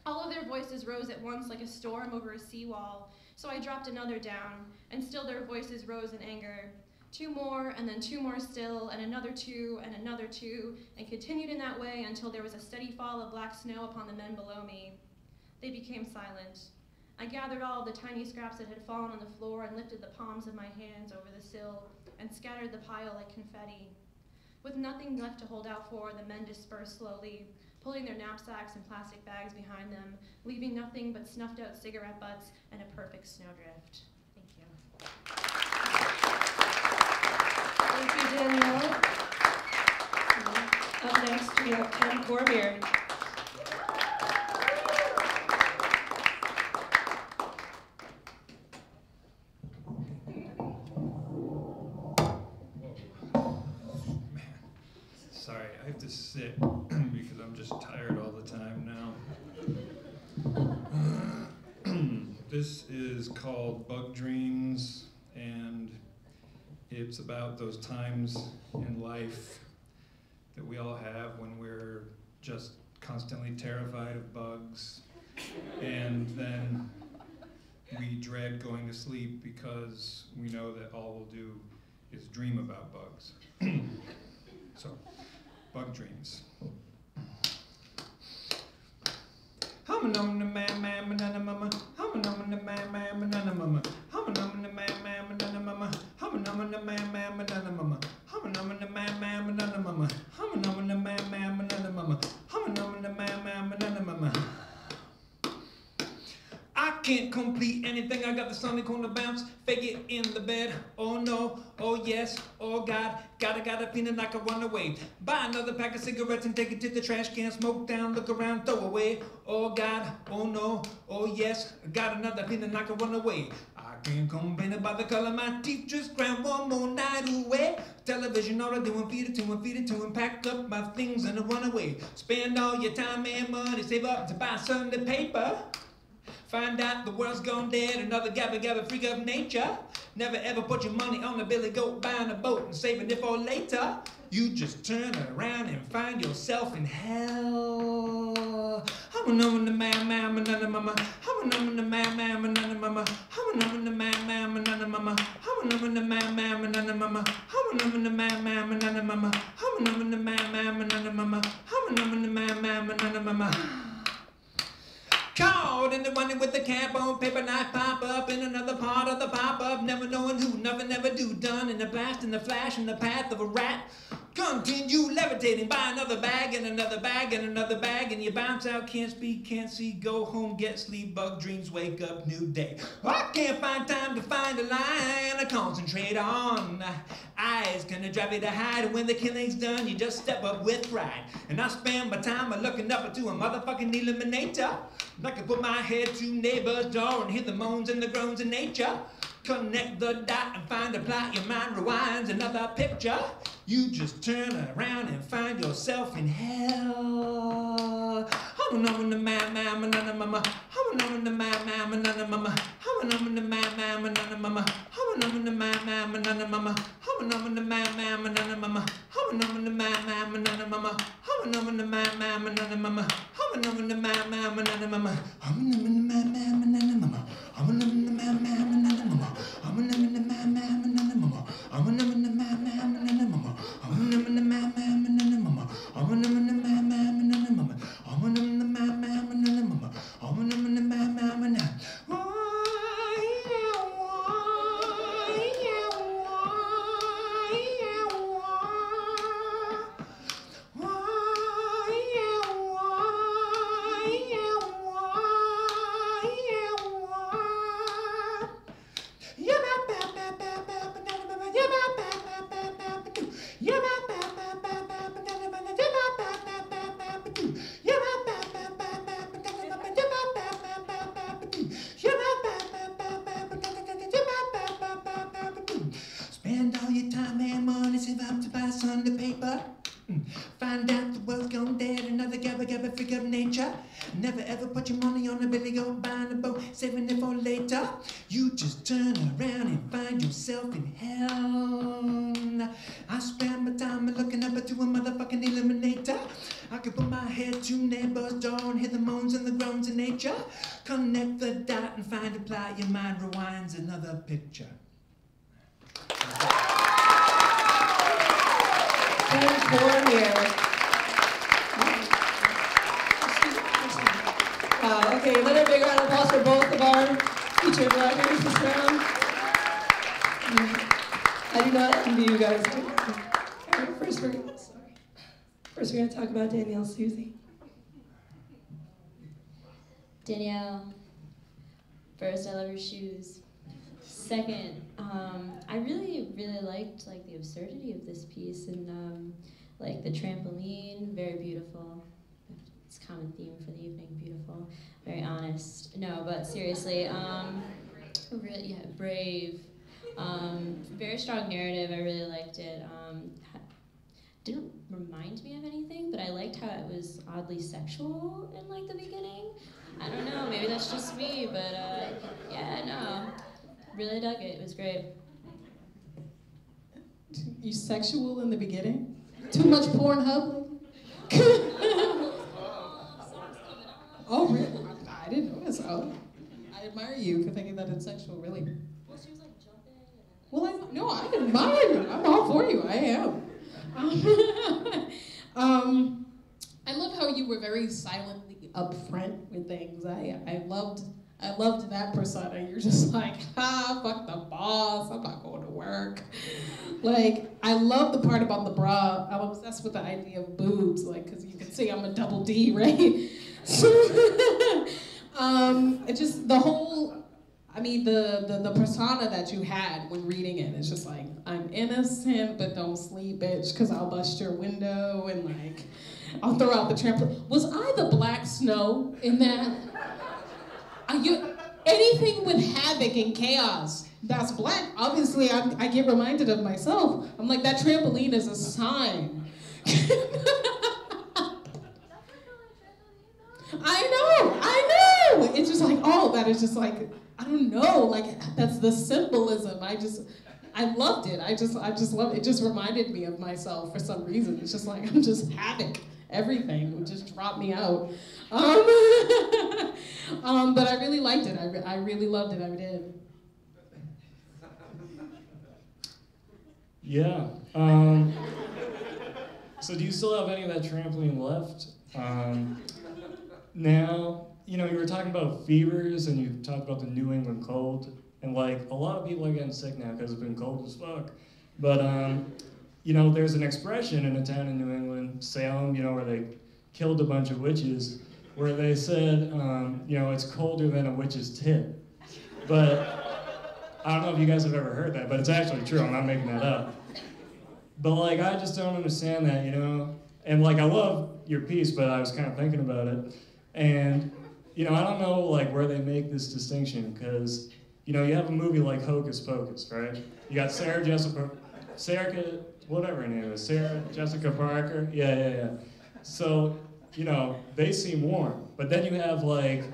All of their voices rose at once like a storm over a seawall, so I dropped another down, and still their voices rose in anger. 2 more, and then 2 more still, and another 2, and another 2, and continued in that way until there was a steady fall of black snow upon the men below me. They became silent. I gathered all of the tiny scraps that had fallen on the floor and lifted the palms of my hands over the sill and scattered the pile like confetti. With nothing left to hold out for, the men dispersed slowly, pulling their knapsacks and plastic bags behind them, leaving nothing but snuffed out cigarette butts and a perfect snowdrift. Thank you. Thank you, Danielle. Up next, we have Ken Cormier. Sorry, I have to sit because I'm just tired all the time now. This is called Bug Dreams, and it's about those times in life that we all have when we're just constantly terrified of bugs, and then we dread going to sleep because we know that all we'll do is dream about bugs. So, bug dreams. I can't complete anything, I got the sonic on the bounce, fake it in the bed, oh no, oh yes, oh God, got a feeling like I run away. Buy another pack of cigarettes and take it to the trash can, smoke down, look around, throw away, oh God, oh no, oh yes, got another feeling like I run away. I can't complain about the color of my teeth, just grab one more night away. Television, all I do and feed it to and pack up my things and I run away. Spend all your time and money, save up to buy Sunday paper. Find out the world's gone dead, another gabba freak of nature. Never ever put your money on a billy goat, buying a boat and saving it for later. You just turn around and find yourself in hell. I'm a number the man, I'm a mama. I'm a number the man, I'm a mama. I'm a number the man, I'm a mama. I'm a number the man, I'm a mama. I'm a number the man, I'm a mama. I'm a number the man, I'm a mama. I'm a number the man, I'm a mama. Caught in the running with the cap on, paper knife pop up in another part of the pop up, never knowing who, nothing ever do, done in the blast, in the flash, in the path of a rat. Continue levitating, buy another bag and another bag and another bag, and you bounce out, can't speak, can't see, go home, get sleep, bug dreams, wake up, new day. I can't find time to find a line to concentrate on. Eyes gonna drive you to hide, and when the killing's done, you just step up with pride. And I spend my time looking up to a motherfucking eliminator. I can put my head to neighbor's door and hear the moans and the groans of nature. Connect the dot and find a plot, your mind rewinds another picture. You just turn around and find yourself in hell. I'm a number the man, I'm a mama. I'm a number the man, I'm a mama. I'm a number the man, I'm a mama. I'm a number the man, I'm a mama. I'm a number the man, I'm a mama. I'm a number the man, I'm a mama. I'm a number the man, I'm a mama. I'm a number the man, I'm a mama. I'm a number the man, I'm a mama. I'm a number the man, I'm a mama. I'm a number the man, I'm a mama. I'm a number the man, I'm a mama. I'm a number the man, I'm a mama. I'm a number the man, I'm a mama. I'm a number the man, I'm a mama. I'm a number the man, I'm a mama. I'm a number the man, I'm a mama. Spend all your time and money, save up to buy Sunday paper. Find out the world's gone dead, another gabba freak of nature. Never ever put your money on a billy goat, buying a boat, saving it for later. You just turn around and find yourself in hell. I spend my time looking up to a motherfucking eliminator. I can put my head to neighbor's door and hear the moans and the groans of nature. Connect the dot and find a plot, your mind rewinds another picture. Cormier. Okay, another big round of applause for both of our featured writers this round. I do not envy you guys. First, we're going to talk about Danielle Suzy. Danielle, first, I love your shoes. Second, I really liked the absurdity of this piece and like the trampoline, very beautiful. It's a common theme for the evening, beautiful, very honest. No, but seriously, really, yeah, brave. Very strong narrative, I really liked it. Didn't remind me of anything, but I liked how it was oddly sexual in the beginning. I don't know, maybe that's just me, but yeah, no. Really dug it. It was great. You sexual in the beginning? Too much Pornhub? Oh, really? I didn't know this. Oh, I admire you for thinking that it's sexual, really. Well, she was like jumping. Well, I admire you. I'm all for you. I am. I love how you were very silently upfront with things. I loved that persona. You're just like, fuck the boss. I'm not going to work. Like, I love the part about the bra. I'm obsessed with the idea of boobs, like, because you can see I'm a double D, right? So, it's just the whole, I mean, the persona that you had when reading it, it's just like, I'm innocent, but don't sleep, bitch, because I'll bust your window, and like, I'll throw out the trampoline. Was I the black snow in that? Anything with havoc and chaos that's black, obviously I get reminded of myself. I'm like, that trampoline is a sign. I know. It's just like, oh, that is just like, I don't know, like, that's the symbolism. I loved it. I just loved it. It just reminded me of myself for some reason. It's just like, I'm just havoc. Everything would just drop me out. But I really liked it. I really loved it. I did. Yeah. So do you still have any of that trampoline left? Now, you know, you were talking about fevers and you talked about the New England cold. And like, a lot of people are getting sick now because it's been cold as fuck. But, you know, there's an expression in a town in New England, Salem, you know, where they killed a bunch of witches, where they said, you know, it's colder than a witch's tit. But I don't know if you guys have ever heard that, but it's actually true. I'm not making that up. But like, I just don't understand that, you know? And like, I love your piece, but I was kind of thinking about it. And, you know, I don't know like where they make this distinction, because, you know, you have a movie like Hocus Pocus, right? You got Sarah Jessica, whatever her name is, Sarah Jessica Parker, yeah. So, you know, they seem warm. But then you have like,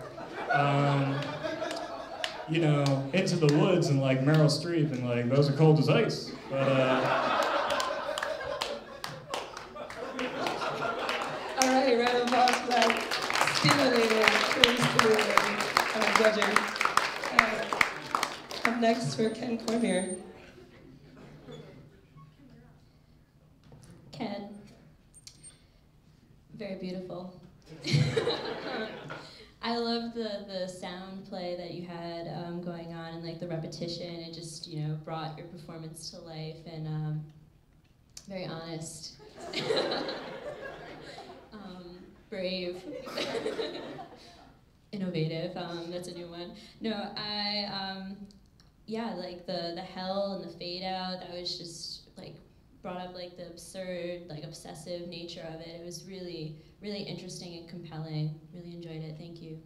you know, Into the Woods and like Meryl Streep, and like, those are cold as ice. But, All right, round of applause for that stimulating, very stimulating judging. Up next for Ken Cormier. Ken, very beautiful. I love the sound play that you had going on, and like the repetition. It just, you know, brought your performance to life, and very honest. Brave. Innovative, that's a new one. No, yeah, like the hell and the fade out, that was just like brought up like the absurd, like obsessive nature of it. It was really, really interesting and compelling. Really enjoyed it, thank you.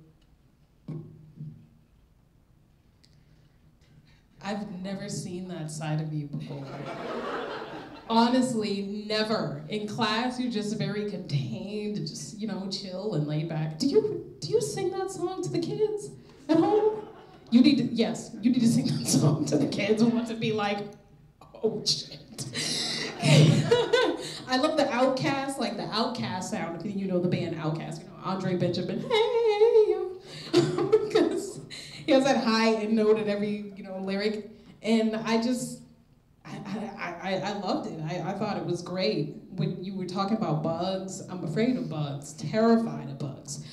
I've never seen that side of you before. Honestly, never. In class, you're just very contained, just, you know, chill and laid back. Do you sing that song to the kids at home? You need to sing that song to the kids who want to be like, oh shit. I love the Outcast, like the Outcast sound. If you know the band Outcast, you know, Andre Benjamin, hey, because he has that high end note in every, you know, lyric. And I loved it. I thought it was great. When you were talking about bugs, I'm afraid of bugs, terrified of bugs.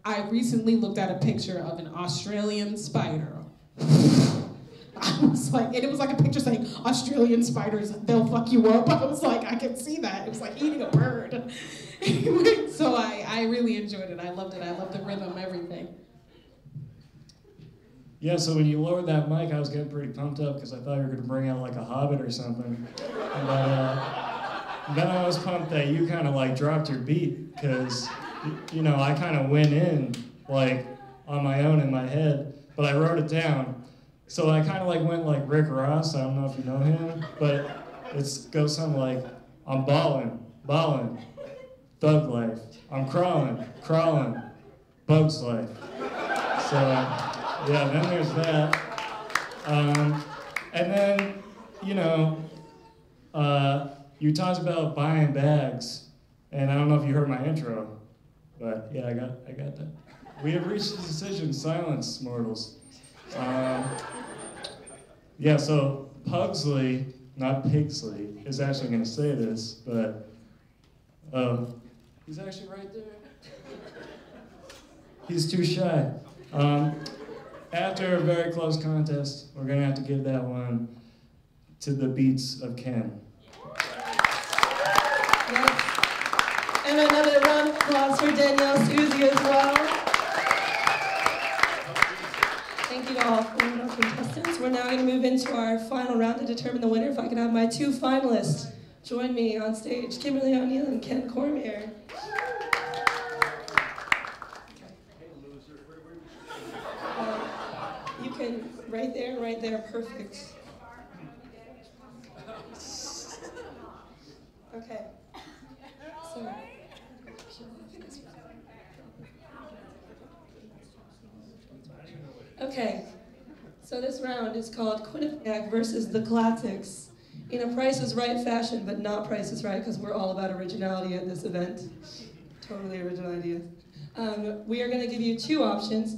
I recently looked at a picture of an Australian spider. I was like, and it was like a picture saying, Australian spiders, they'll fuck you up. I was like, I can see that. It was like eating a bird. Anyway, so I really enjoyed it. I loved it. I loved the rhythm, everything. yeah, so when you lowered that mic, I was getting pretty pumped up because I thought you were going to bring out like a Hobbit or something. But then I was pumped that you kind of like dropped your beat, because, you know, I kind of went in like on my own in my head, but I wrote it down. So I kind of like went like Rick Ross. I don't know if you know him, but it goes something like, I'm ballin', thug life. I'm crawling, bug's life. So yeah, then there's that. And then, you know, you talked about buying bags, and I don't know if you heard my intro, but yeah, I got that. We have reached a decision, silence, mortals. Yeah, so Pugsley, not Pigsley, is actually going to say this, but he's actually right there. He's too shy. After a very close contest, we're going to have to give that one to the Beats of Ken. Yes. And another round of applause for Danielle Suzy as well. Thank you to all four of our contestants. We're now going to move into our final round to determine the winner. If I can have my two finalists join me on stage, Kimberly O'Neill and Ken Cormier. You can, right there, perfect. Okay. So this round is called Quinnipiac versus the Classics. In a Price is Right fashion, but not Price is Right, because we're all about originality at this event. Totally original idea. We are going to give you two options.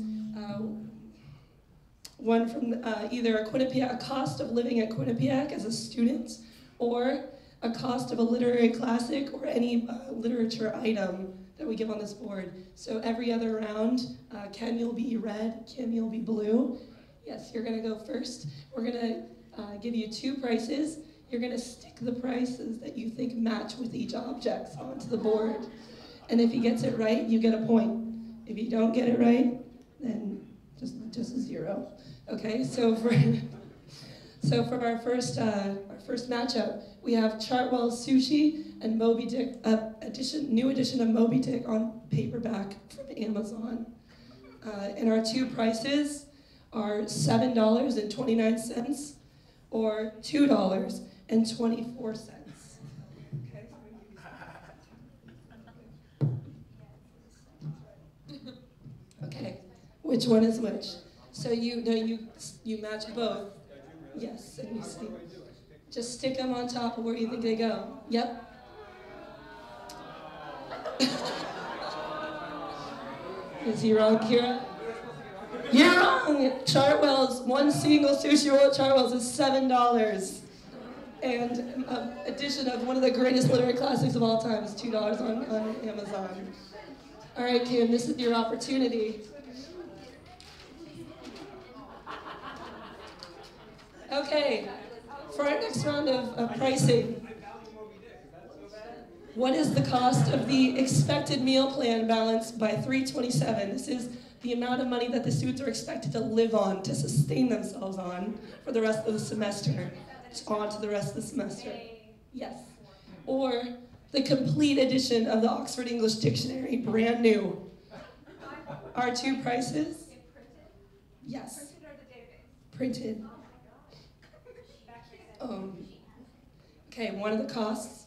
One from either a cost of living at Quinnipiac as a student, or a cost of a literary classic or any literature item that we give on this board. So every other round, Ken, you'll be red, Kim, you'll be blue. Yes, you're gonna go first. We're gonna give you two prices. You're gonna stick the prices that you think match with each object onto the board. And if he gets it right, you get a point. If you don't get it right, then just a zero. Okay, so for our first matchup, we have Chartwell's Sushi and Moby Dick, new edition of Moby Dick on paperback from Amazon. And our two prices are $7.29 or $2.24. Okay, which one is which? So you match both. Yes, and you see. Just stick them on top of where you think they go. Yep. Is he wrong, Kira? You're wrong! Chartwell's, one single sushi roll at Chartwell's is $7. And edition of one of the greatest literary classics of all time is $2 on Amazon. All right, Kim, this is your opportunity. Okay, for our next round of pricing, what is the cost of the expected meal plan balanced by 327? This is the amount of money that the students are expected to live on, to sustain themselves on for the rest of the semester. On to the rest of the semester. Yes. Or the complete edition of the Oxford English Dictionary, brand new. Our two prices? Yes. Printed. Okay, one of the costs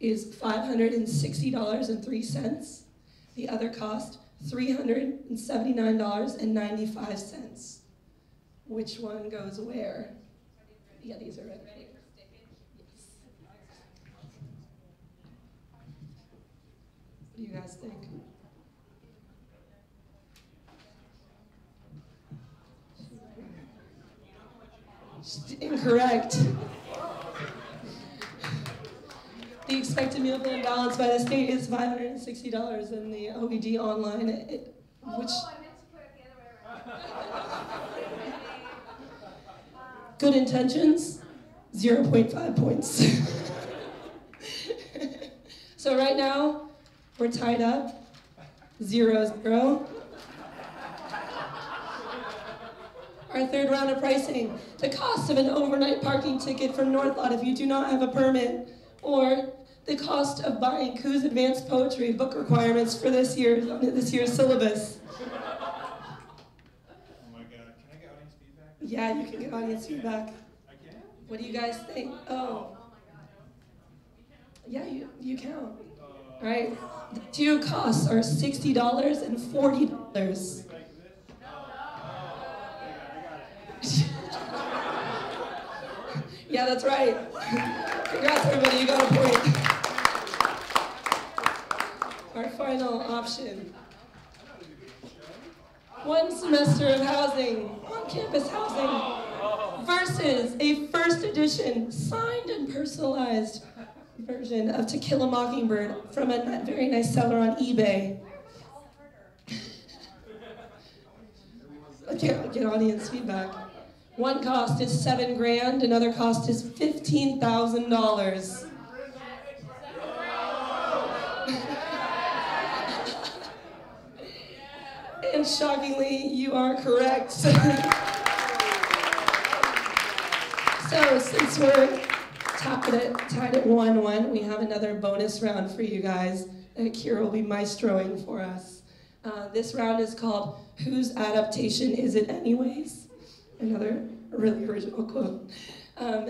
is $560.03. The other cost, $379.95. Which one goes where? Yeah, these are right here. Yes. What do you guys think? Incorrect. The expected meal plan balance by the state is $560, and the OED online, which... I meant to put it the other way around. Good intentions, 0.5 points. So right now, we're tied up, 0-0. Our third round of pricing, the cost of an overnight parking ticket from North Lot if you do not have a permit, or the cost of buying Coos Advanced Poetry book requirements for this year's syllabus. Oh my God, can I get audience feedback? Yeah, you can get audience feedback. I can? What do you guys think? Oh. Yeah, you count. All right, the two costs are $60 and $40. Yeah, that's right. Congrats, everybody, you got a point. Our final option. 1 semester of housing, on-campus housing, versus a first edition, signed and personalized version of To Kill a Mockingbird from a very nice seller on eBay. Get audience feedback. One cost is $7 grand, another cost is $15,000. And shockingly, you are correct. So since we're tied at 1-1, we have another bonus round for you guys that Kira will be maestroing for us. This round is called Whose Adaptation Is It Anyways? Another really original quote.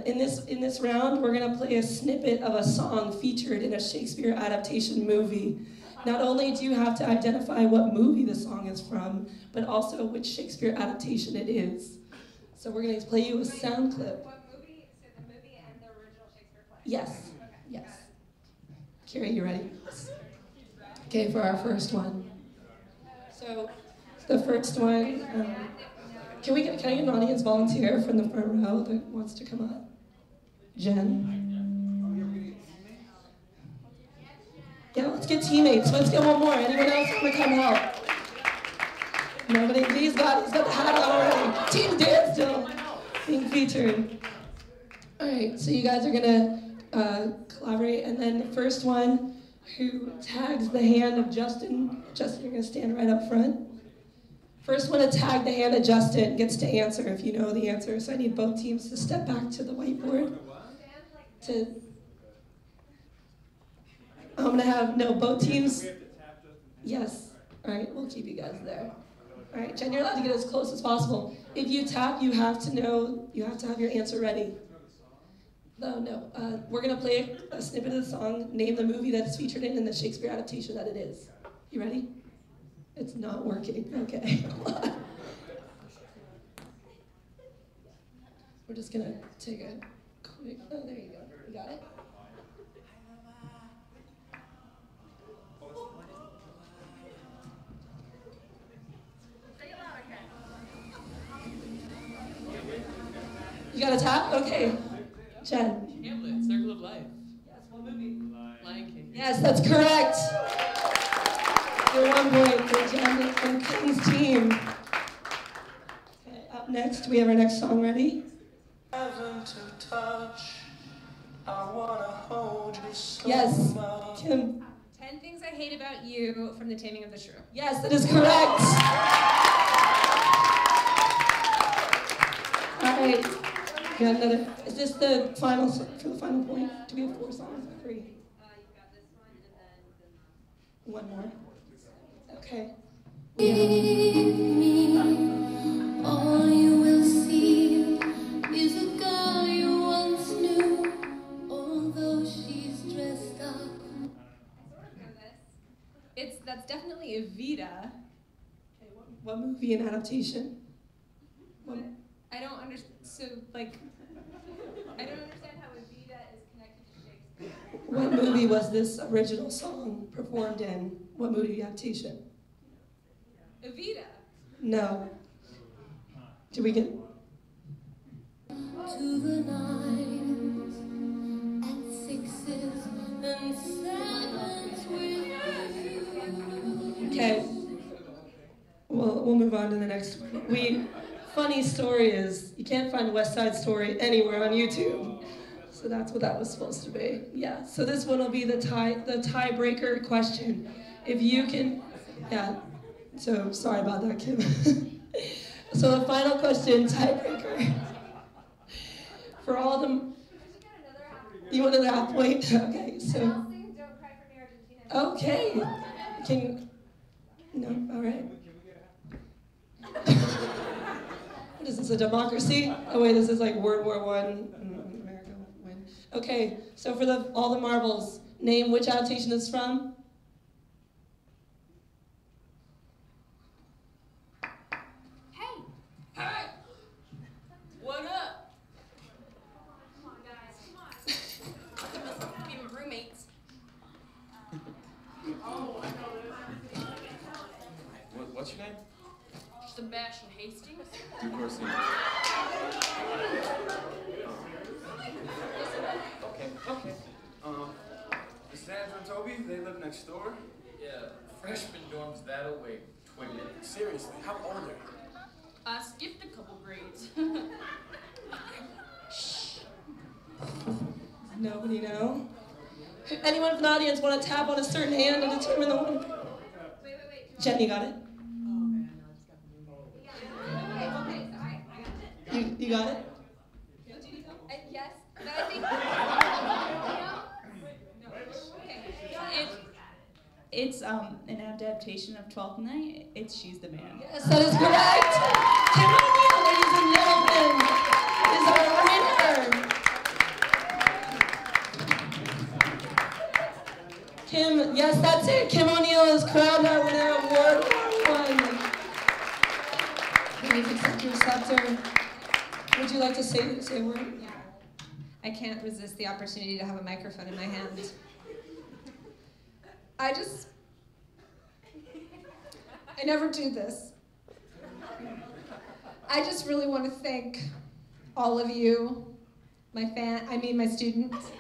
In this round, we're gonna play a snippet of a song featured in a Shakespeare adaptation movie. Not only do you have to identify what movie the song is from, but also which Shakespeare adaptation it is. So we're gonna play you a sound clip. What movie? So the movie and the original Shakespeare play? Yes, yes. Kira, you ready? Okay, for our first one. So the first one, can I get an audience volunteer from the front row that wants to come up? Jen? Yeah, let's get teammates. Let's get one more. Anyone else want to come help? Nobody? He's got the hat on already. Team Dansdill being featured. All right, so you guys are gonna collaborate, and then the first one who tags the hand of Justin. Justin, you're gonna stand right up front. First one to tag the hand of Justin gets to answer if you know the answer. So I need both teams to step back to the whiteboard. I'm gonna have, both teams. Yes. All right, we'll keep you guys there. All right, Jen, you're allowed to get as close as possible. If you tap, you have to have your answer ready. No. We're gonna play a snippet of the song, name the movie that's featured in the Shakespeare adaptation that it is. You ready? It's not working, okay. We're just gonna take a quick, oh, there you go, you got it? You got a tap? Okay. Jen. Hamlet, Circle of Life. Yes, what movie? Lion King. Yes, that's correct. You're 1 point for Jen and King's team. Okay, up next, we have our next song ready. Yes, Kim. 10 Things I Hate About You from The Taming of the Shrew. Yes, that is correct. All right. Got another. Is this the final for the final point? Do we have 4 songs or 3? You've got this one and then One more. Okay. Give me, all you will see is a girl you once knew, although she's dressed up. I sort of know this. That's definitely Evita. Okay, what movie and adaptation? I don't understand. So, I don't understand how Evita is connected to Shakespeare. What movie was this original song performed in? What movie adaptation? Evita. No. Did we get? To the nines and sixes and sevens with you. Okay. We'll move on to the next one. Funny story is, you can't find West Side Story anywhere on YouTube. So that's what that was supposed to be. Yeah, so this one will be the tiebreaker question. If you can, yeah, so sorry about that, Kim. So the final question, tiebreaker. For all them, you want another half point? Okay, so. I'll sing Don't Cry for Me, Argentina. Okay. No, all right. What is this, a democracy? Oh wait, this is like World War I. America win. Okay, so for all the marbles, name which adaptation it's from. Hey! Hi! What up? Come on, guys, come on. Be my roommates. What's your name? watch the bash in Hastings? Of course you do. Okay. The Sandra and Toby, they live next door? Yeah, freshman dorm's that away, twiggy. Seriously, how old are you? I skipped a couple grades. Nobody know? Anyone from the audience want to tap on a certain hand to determine the one? Wait. Jen, you got it? Okay, so I got it. You got it? Yes, but I think. It's an adaptation of Twelfth Night. It's She's the Man. Yes, that is correct. Kim O'Neill, ladies and gentlemen, is our winner. Kim, yes, that's it. Kim O'Neill is crowned our winner of Award 1. Please accept your scepter. Would you like to say a word? Yeah. I can't resist the opportunity to have a microphone in my hand. I never do this. I just really want to thank all of you, my students,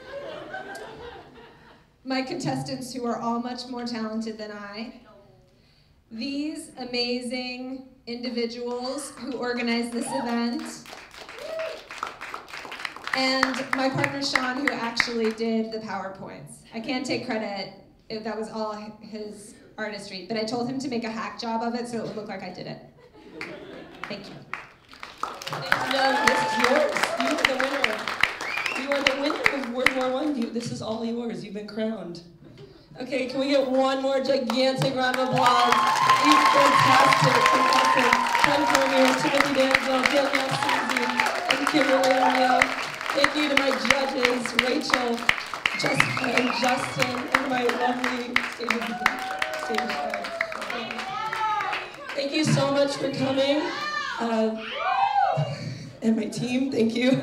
my contestants who are all much more talented than I, these amazing individuals who organized this event, and my partner Sean, who actually did the PowerPoints. I can't take credit if that was all his artistry, but I told him to make a hack job of it so it would look like I did it. Thank you. No, this is yours. You are the winner. You are the winner of World War I. This is all yours. You've been crowned. Okay, can we get one more gigantic round of applause? You fantastic. Ken Cormier, Timothy Dansdill, Danielle Suzy, and Kimberly O'Neill. Thank you to my judges, Rachel, Jessica, and Justin, and my lovely stage friends. Thank you so much for coming. And my team, thank you.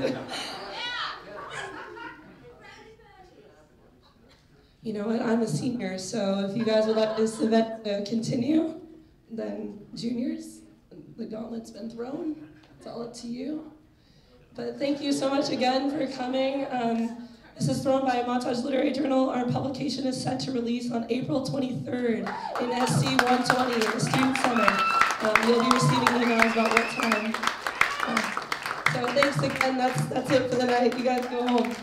You know what, I'm a senior, so if you guys would like this event to continue, then juniors, the gauntlet's been thrown. It's all up to you. But thank you so much again for coming. This is thrown by Montage Literary Journal. Our publication is set to release on April 23rd in SC 120 in the Student Center. You'll be receiving emails about what time. So thanks again, that's it for the night. You guys go home.